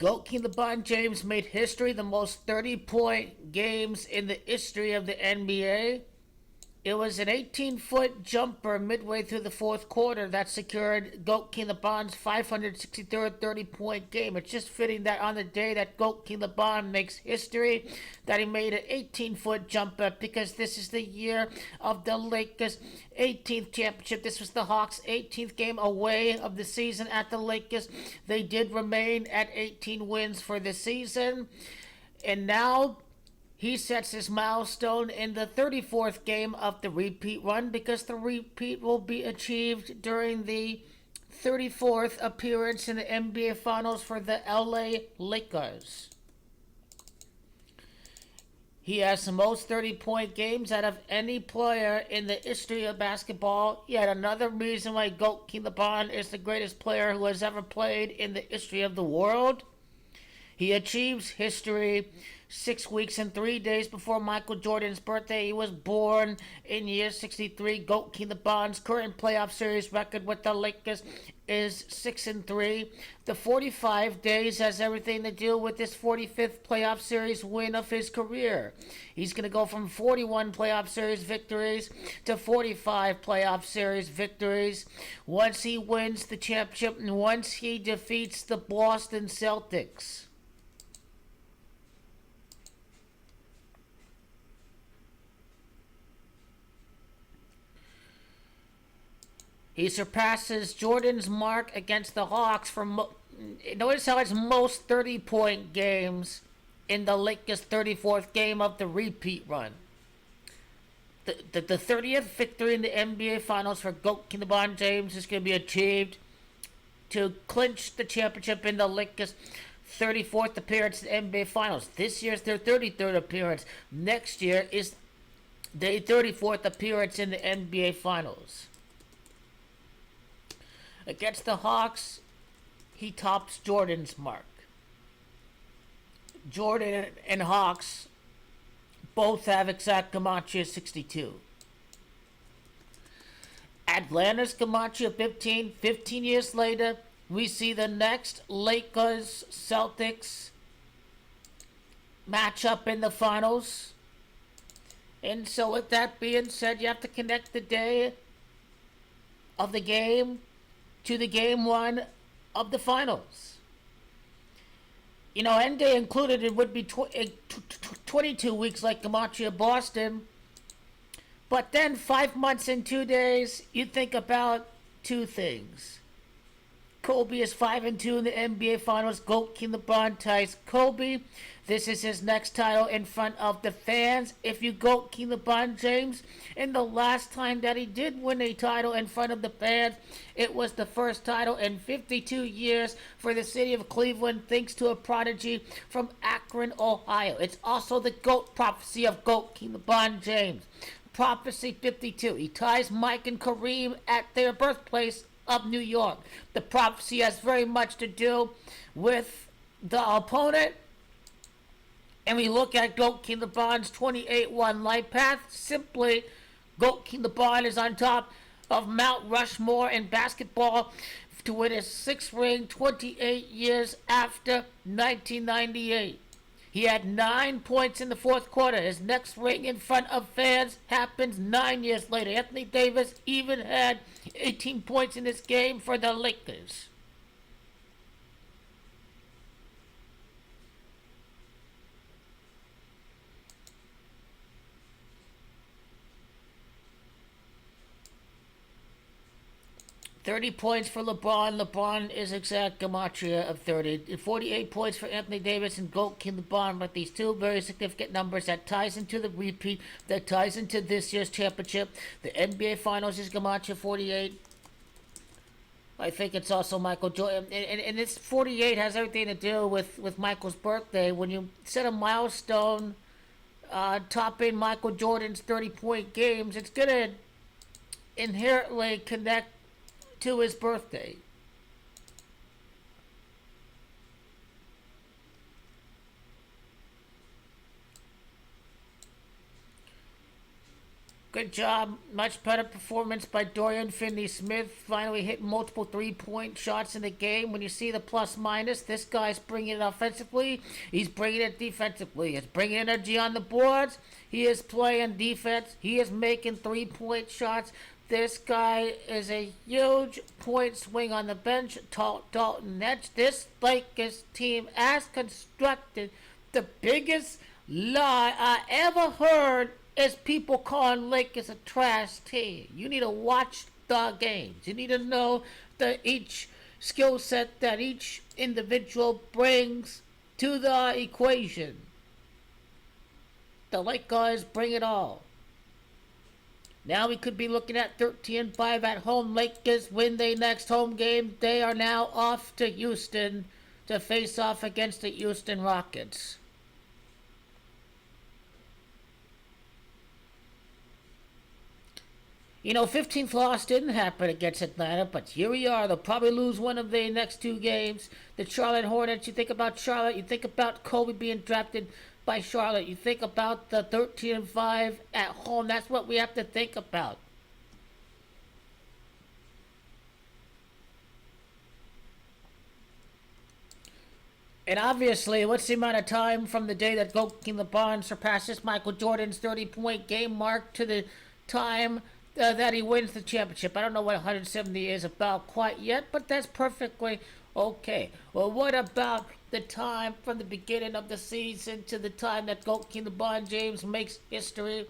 GOAT King LeBron James made history, the most 30-point games in the history of the NBA. It was an 18-foot jumper midway through the fourth quarter that secured GOAT King LeBron's 563rd 30-point game. It's just fitting that on the day that GOAT King LeBron makes history, that he made an 18-foot jumper, because this is the year of the Lakers' 18th championship. This was the Hawks' 18th game away of the season at the Lakers. They did remain at 18 wins for the season. And now he sets his milestone in the 34th game of the repeat run, because the repeat will be achieved during the 34th appearance in the NBA Finals for the LA Lakers. He has the most 30-point games out of any player in the history of basketball. Yet another reason why GOAT King LeBron is the greatest player who has ever played in the history of the world. He achieves history 6 weeks and 3 days before Michael Jordan's birthday. He was born in year 63. GOAT King LeBron's current playoff series record with the Lakers is 6-3. The 45 days has everything to do with this 45th playoff series win of his career. He's going to go from 41 playoff series victories to 45 playoff series victories once he wins the championship and once he defeats the Boston Celtics. He surpasses Jordan's mark against the Hawks for notice how it's most 30-point games in the Lakers' 34th game of the repeat run. The 30th victory in the NBA Finals for GOAT King LeBron James is going to be achieved to clinch the championship in the Lakers' 34th appearance in the NBA Finals. This year's their 33rd appearance. Next year is their 34th appearance in the NBA Finals. Against the Hawks, he tops Jordan's mark. Jordan and Hawks both have exact Gematria 62. Atlanta's Gematria 15. 15 years later, we see the next Lakers-Celtics matchup in the finals. And so with that being said, you have to connect the day of the game to the game one of the finals. You know, end day included, it would be 22 weeks like Gematria Boston. But then 5 months and 2 days, you think about two things. Kobe is 5-2 in the NBA Finals. GOAT King LeBron ties Kobe. This is his next title in front of the fans. If you GOAT King LeBron James, and the last time that he did win a title in front of the fans, it was the first title in 52 years for the city of Cleveland, thanks to a prodigy from Akron, Ohio. It's also the GOAT prophecy of GOAT King LeBron James. Prophecy 52. He ties Mike and Kareem at their birthplace of New York. The prophecy has very much to do with the opponent. And we look at GOAT King LeBron's 28-1 life path. Simply, GOAT King LeBron is on top of Mount Rushmore in basketball to win his 6th ring 28 years after 1998. He had 9 points in the fourth quarter. His next ring in front of fans happens 9 years later. Anthony Davis even had 18 points in this game for the Lakers. $30 points for LeBron. LeBron is exact Gematria of 30. 48 points for Anthony Davis and GOAT King LeBron. But these two very significant numbers that ties into the repeat, that ties into this year's championship. The NBA Finals is Gematria 48. I think it's also Michael Jordan. And this 48 has everything to do with Michael's birthday. When you set a milestone topping Michael Jordan's 30-point games, it's going to inherently connect to his birthday. Good job. Much better performance by Dorian Finney-Smith. Finally hitting multiple three-point shots in the game. When you see the plus-minus, this guy's bringing it offensively. He's bringing it defensively. He's bringing energy on the boards. He is playing defense. He is making three-point shots. This guy is a huge point swing on the bench. Dalton Nets. This Lakers team, as constructed, the biggest lie I ever heard is people calling Lakers a trash team. You need to watch the games. You need to know that each skill set that each individual brings to the equation. The Lakers bring it all. Now we could be looking at 13-5 at home. Lakers win their next home game. They are now off to Houston to face off against the Houston Rockets. You know, 15th loss didn't happen against Atlanta, but here we are. They'll probably lose one of their next two games. The Charlotte Hornets, you think about Charlotte, you think about Kobe being drafted by Charlotte, you think about the 13-5 at home. That's what we have to think about. And obviously, what's the amount of time from the day that Joakim LeBron surpasses Michael Jordan's 30-point game mark to the time that he wins the championship? I don't know what 170 is about quite yet, but that's perfectly okay. Well, what about the time from the beginning of the season to the time that Joakim LeBron James makes history?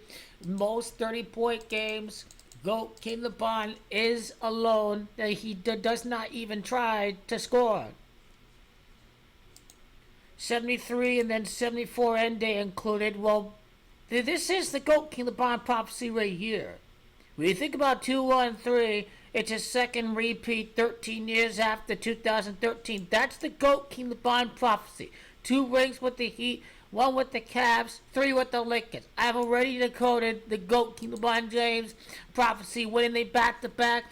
Most 30-point games, Joakim LeBron is alone. He does not even try to score. 73 and then 74 end day included. Well, this is the Joakim LeBron prophecy right here. When you think about 2-1-3, it's his second repeat 13 years after 2013. That's the Joakim LeBron prophecy. 2 rings with the Heat, 1 with the Cavs, 3 with the Lakers. I've already decoded the Joakim LeBron James prophecy, winning the back-to-back.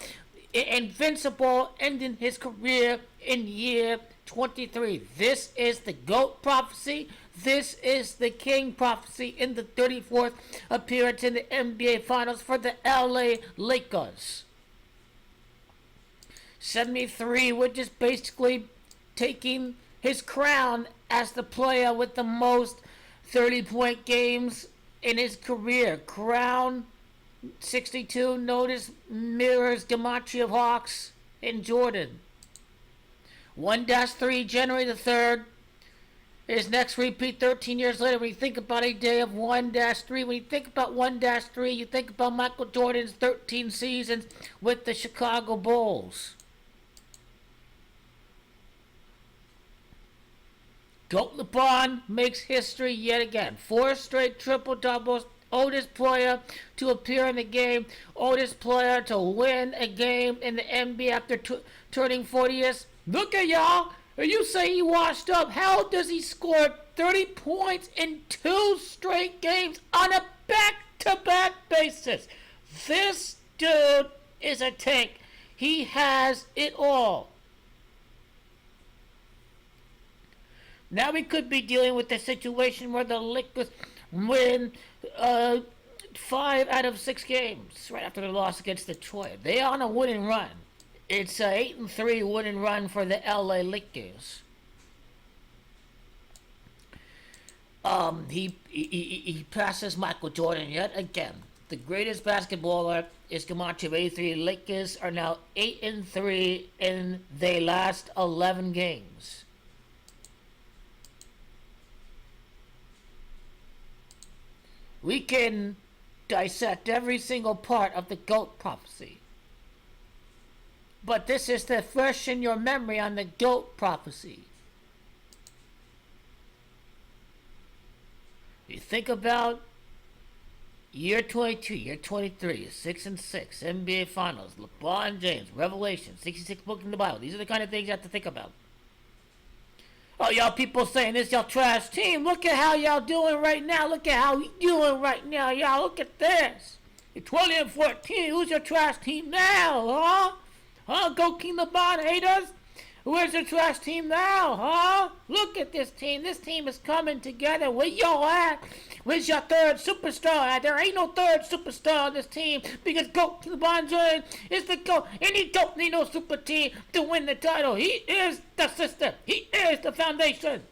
Invincible, ending his career in year 23. This is the GOAT prophecy. This is the King prophecy in the 34th appearance in the NBA Finals for the LA Lakers. 73, we're just basically taking his crown as the player with the most 30-point games in his career. Crown 62, notice mirrors Gematria of Hawks and Jordan. 1-3, January the 3rd. His next repeat 13 years later. When you think about a day of 1-3, when you think about 1-3, you think about Michael Jordan's 13 seasons with the Chicago Bulls. GOAT LeBron makes history yet again. 4 straight triple-doubles. Oldest player to appear in the game. Oldest player to win a game in the NBA after turning 40 years. Look at y'all. You say he washed up. How does he score 30 points in 2 straight games on a back-to-back basis? This dude is a tank. He has it all. Now we could be dealing with the situation where the Lakers win 5 out of 6 games right after the loss against Detroit. They are on a winning run. It's a 8-3 winning run for the LA Lakers. He passes Michael Jordan yet again. The greatest basketballer is Gematria of 83. Lakers are now 8-3 in their last 11 games. We can dissect every single part of the GOAT prophecy. But this is to freshen your memory on the GOAT prophecy. You think about year 22, year 23, 6-6, NBA Finals, LeBron James, Revelation, 66 books in the Bible. These are the kind of things you have to think about. Oh, y'all people saying this y'all trash team. Look at how y'all doing right now. Look at how we doing right now. Y'all, look at this. You're 20-14. Who's your trash team now, huh? Huh? Joakim LeBron haters? Where's your trash team now, huh? Look at this team. This team is coming together. Where y'all at? Where's your third superstar? There ain't no third superstar on this team because GOAT LeBron James is the GOAT, and he don't need no super team to win the title. He is the system. He is the foundation.